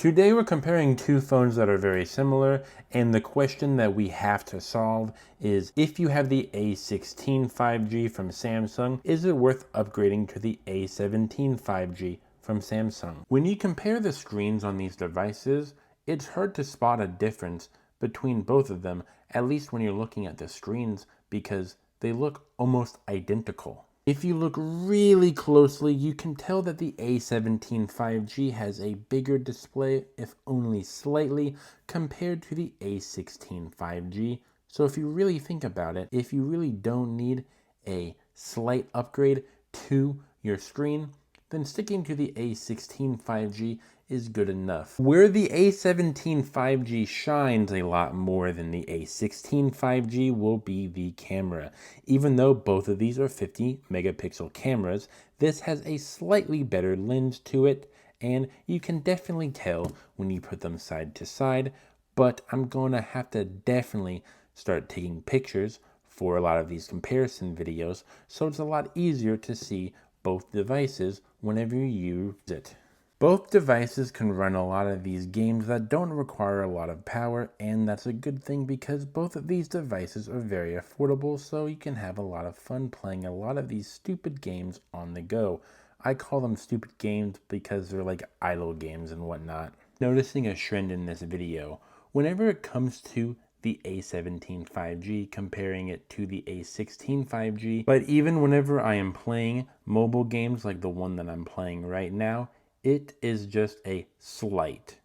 Today we're comparing two phones that are very similar, and the question that we have to solve is, if you have the A16 5G from Samsung, is it worth upgrading to the A17 5G from Samsung? When you compare the screens on these devices, it's hard to spot a difference between both of them, at least when you're looking at the screens, because they look almost identical. If you look really closely, you can tell that the A17 5G has a bigger display, if only slightly, compared to the A16 5G. So if you really think about it, if you really don't need a slight upgrade to your screen, then sticking to the A16 5G is good enough. Where the A17 5G shines a lot more than the A16 5G will be the camera. Even though both of these are 50 megapixel cameras, this has a slightly better lens to it, and you can definitely tell when you put them side to side, but I'm going to have to definitely start taking pictures for a lot of these comparison videos, so it's a lot easier to see both devices whenever you use it. Both devices can run a lot of these games that don't require a lot of power, and that's a good thing because both of these devices are very affordable, so you can have a lot of fun playing a lot of these stupid games on the go. I call them stupid games because they're like idle games and whatnot. Noticing a trend in this video, whenever it comes to the A17 5G, comparing it to the A16 5G, but even whenever I am playing mobile games like the one that I'm playing right now, it is just a slight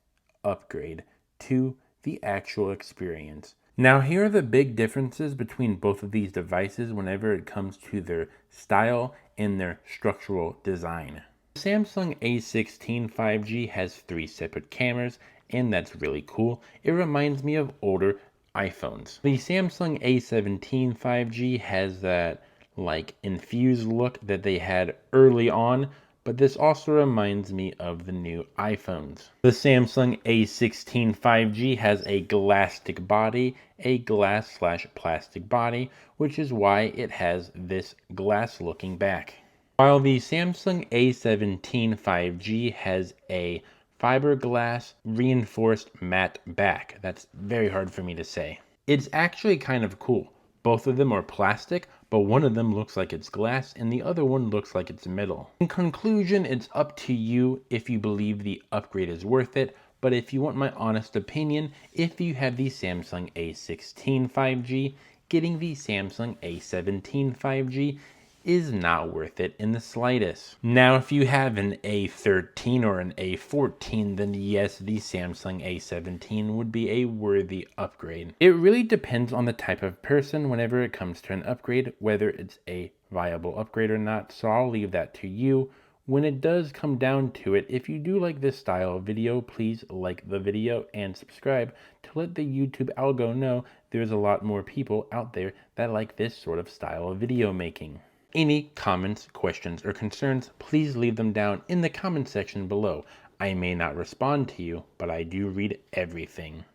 upgrade to the actual experience. Now, here are the big differences between both of these devices whenever it comes to their style and their structural design. The Samsung A16 5G has 3 separate cameras, and that's really cool. It reminds me of older iPhones. The Samsung A17 5G has that like infused look that they had early on, but this also reminds me of the new iPhones. The Samsung A16 5G has a glass-stick body, a glass/plastic body, which is why it has this glass-looking back. While the Samsung A17 5G has a fiberglass reinforced matte back. That's very hard for me to say. It's actually kind of cool. Both of them are plastic, but one of them looks like it's glass and the other one looks like it's metal. In conclusion, it's up to you if you believe the upgrade is worth it, but if you want my honest opinion, if you have the Samsung A16 5G, getting the Samsung A17 5G is not worth it in the slightest. Now, if you have an A13 or an A14, then yes, the Samsung A17 would be a worthy upgrade. It really depends on the type of person whenever it comes to an upgrade, whether it's a viable upgrade or not, so I'll leave that to you. When it does come down to it, if you do like this style of video, please like the video and subscribe to let the YouTube algo know there's a lot more people out there that like this sort of style of video making. Any comments, questions, or concerns, please leave them down in the comment section below. I may not respond to you, but I do read everything.